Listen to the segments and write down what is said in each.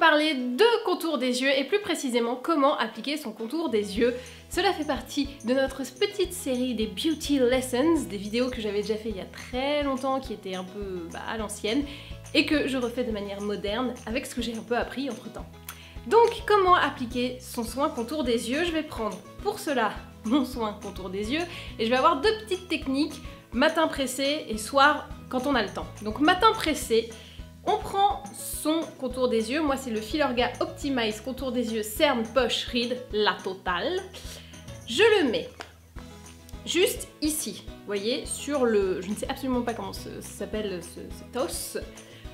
parler de contour des yeux et plus précisément comment appliquer son contour des yeux. Cela fait partie de notre petite série des Beauty Lessons, des vidéos que j'avais déjà fait il y a très longtemps qui étaient un peu à l'ancienne et que je refais de manière moderne avec ce que j'ai un peu appris entre temps. Donc comment appliquer son soin contour des yeux? Je vais prendre pour cela mon soin contour des yeux et je vais avoir deux petites techniques, matin pressé et soir quand on a le temps. Donc matin pressé, on prend son contour des yeux, moi c'est le Filorga Optimize contour des yeux cerne poche ride, la totale. Je le mets juste ici, vous voyez, sur le... je ne sais absolument pas comment ça s'appelle cet os,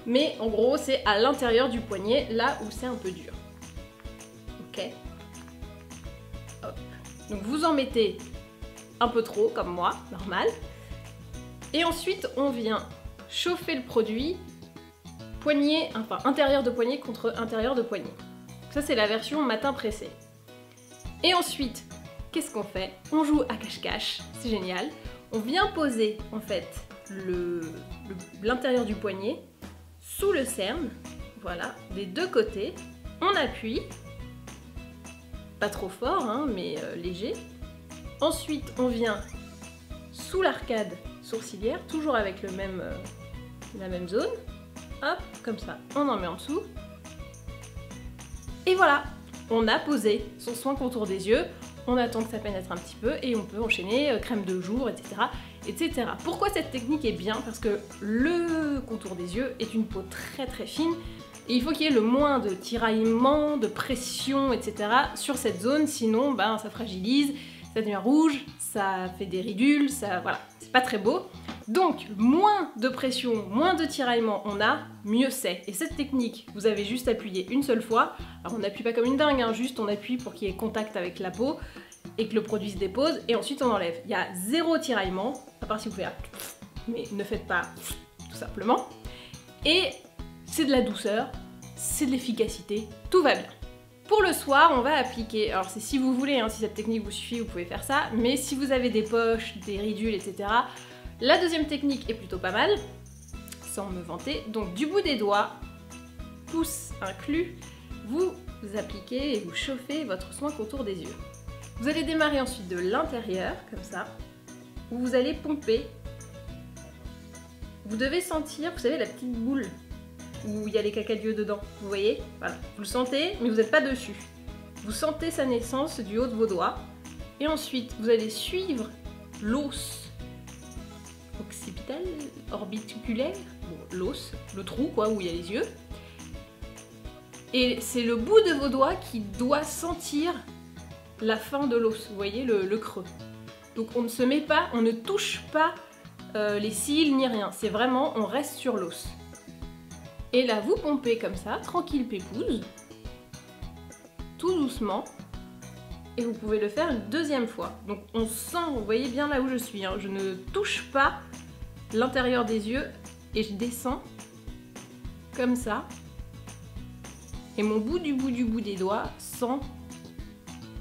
mais en gros c'est à l'intérieur du poignet, là où c'est un peu dur. Ok. Hop. Donc vous en mettez un peu trop, comme moi, normal. Et ensuite on vient chauffer le produit poignet, enfin intérieur de poignet contre intérieur de poignet. Ça c'est la version matin pressé. Et ensuite, qu'est-ce qu'on fait? On joue à cache-cache, c'est génial. On vient poser en fait l'intérieur du poignet sous le cerne, voilà, des deux côtés. On appuie, pas trop fort, hein, mais léger. Ensuite, on vient sous l'arcade sourcilière, toujours avec la même zone. Hop, comme ça, on en met en dessous. Et voilà, on a posé son soin contour des yeux. On attend que ça pénètre un petit peu et on peut enchaîner crème de jour, etc., etc. Pourquoi cette technique est bien? Parce que le contour des yeux est une peau très très fine et il faut qu'il y ait le moins de tiraillement, de pression, etc. sur cette zone, sinon ben, ça fragilise, ça devient rouge, ça fait des ridules, ça, voilà, c'est pas très beau. Donc, moins de pression, moins de tiraillement on a, mieux c'est. Et cette technique, vous avez juste appuyé une seule fois. Alors on n'appuie pas comme une dingue, hein, juste on appuie pour qu'il y ait contact avec la peau et que le produit se dépose et ensuite on enlève. Il y a zéro tiraillement, à part si vous faites mais ne faites pas tout simplement. Et c'est de la douceur, c'est de l'efficacité, tout va bien. Pour le soir, on va appliquer, alors c'est si vous voulez, hein, si cette technique vous suffit, vous pouvez faire ça, mais si vous avez des poches, des ridules, etc., la deuxième technique est plutôt pas mal, sans me vanter. Donc du bout des doigts, pouce inclus, vous appliquez et vous chauffez votre soin contour des yeux. Vous allez démarrer ensuite de l'intérieur, comme ça, où vous allez pomper. Vous devez sentir, vous savez, la petite boule où il y a les caca d'yeux dedans, vous voyez? Voilà, vous le sentez, mais vous n'êtes pas dessus. Vous sentez sa naissance du haut de vos doigts, et ensuite vous allez suivre l'os occipital, orbiculaire, bon, l'os, le trou quoi, où il y a les yeux. Et c'est le bout de vos doigts qui doit sentir la fin de l'os, vous voyez, le creux. Donc on ne se met pas, on ne touche pas les cils ni rien, c'est vraiment, on reste sur l'os. Et là vous pompez comme ça, tranquille pépouze, tout doucement. Et vous pouvez le faire une deuxième fois. Donc on sent, vous voyez bien là où je suis, hein, je ne touche pas l'intérieur des yeux et je descends comme ça. Et mon bout du bout des doigts sent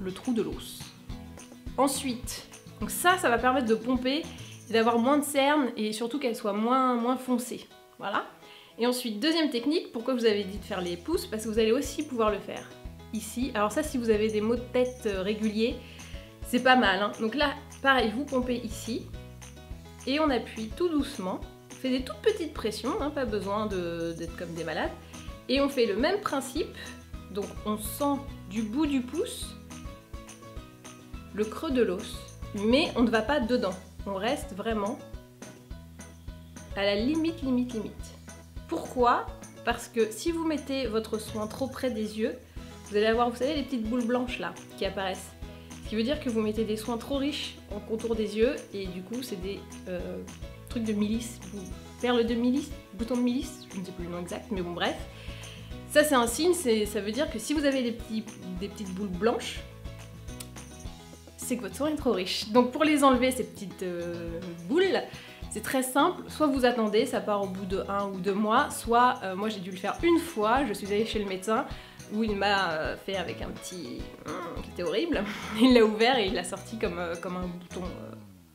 le trou de l'os. Ensuite, donc ça va permettre de pomper et d'avoir moins de cernes et surtout qu'elle soit moins foncée. Voilà. Et ensuite, deuxième technique, pourquoi vous avez dit de faire les pouces? Parce que vous allez aussi pouvoir le faire ici. Alors ça, si vous avez des maux de tête réguliers, c'est pas mal, hein. Donc là, pareil, vous pompez ici et on appuie tout doucement. On fait des toutes petites pressions, hein, pas besoin d'être comme des malades. Et on fait le même principe. Donc on sent du bout du pouce le creux de l'os, mais on ne va pas dedans. On reste vraiment à la limite. Pourquoi? Parce que si vous mettez votre soin trop près des yeux, vous allez avoir, vous savez, les petites boules blanches là qui apparaissent. Ce qui veut dire que vous mettez des soins trop riches en contour des yeux et du coup c'est des trucs de milice, perles de milice, boutons de milice, je ne sais plus le nom exact, mais bon bref. Ça c'est un signe, ça veut dire que si vous avez des petites boules blanches, c'est que votre soin est trop riche. Donc pour les enlever ces petites boules, c'est très simple, soit vous attendez, ça part au bout de 1 ou 2 mois, soit moi j'ai dû le faire une fois, je suis allée chez le médecin, où il m'a fait avec un petit... qui était horrible. Il l'a ouvert et il l'a sorti comme un bouton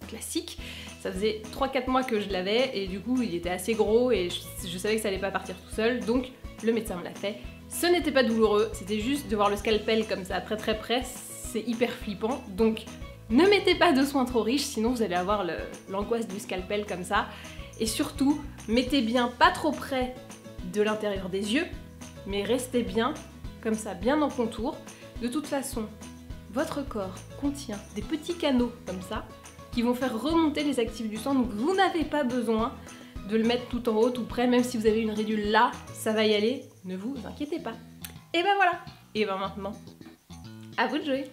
classique. Ça faisait 3-4 mois que je l'avais et du coup il était assez gros et je savais que ça allait pas partir tout seul, donc le médecin me l'a fait Ce n'était pas douloureux, c'était juste de voir le scalpel comme ça très très près, c'est hyper flippant. Donc ne mettez pas de soins trop riches, sinon vous allez avoir l'angoisse du scalpel comme ça. Et surtout, mettez bien pas trop près de l'intérieur des yeux, mais restez bien comme ça, bien en contour. De toute façon, votre corps contient des petits canaux comme ça qui vont faire remonter les actifs du sang, donc vous n'avez pas besoin de le mettre tout en haut, tout près, même si vous avez une ridule là, ça va y aller, ne vous inquiétez pas. Et ben voilà, et ben maintenant, à vous de jouer.